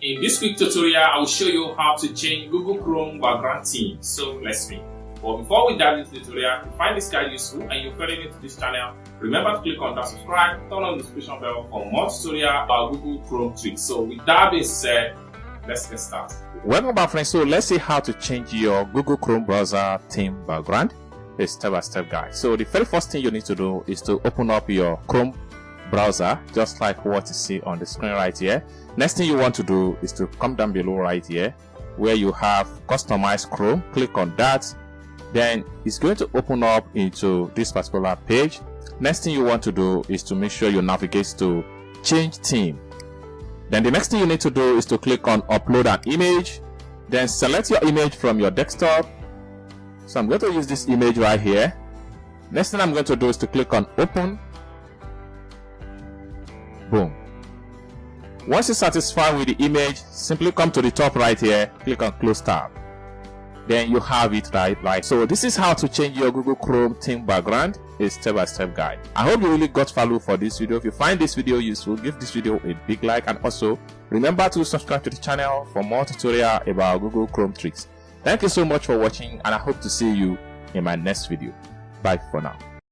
In this quick tutorial, I will show you how to change Google Chrome background theme. So let's begin. But before we dive into the tutorial, if you find this guide useful and you're fairly new to this channel, remember to click on that subscribe, turn on the notification bell for more tutorial about Google Chrome tricks. So with that being said, let's get started. Welcome back, friends. So let's see how to change your Google Chrome browser theme background. A step-by-step guide. So the very first thing you need to do is to open up your Chrome browser, just like what you see on the screen right here. Next thing you want to do is to come down below right here where you have customize Chrome. Click on that. Then it's going to open up into this particular page. Next thing you want to do is to make sure you navigate to change theme. Then the next thing you need to do is to click on upload an image. Then select your image from your desktop. So I'm going to use this image right here. Next thing I'm going to do is to click on open. Boom. Once you're satisfied with the image, simply come to the top right here, click on close tab. Then you have it right. So this is how to change your Google Chrome theme background, a step-by-step guide. I hope you really got value for this video. If you find this video useful, give this video a big like, and also remember to subscribe to the channel for more tutorial about Google Chrome tricks. Thank you so much for watching, and I hope to see you in my next video. Bye for now.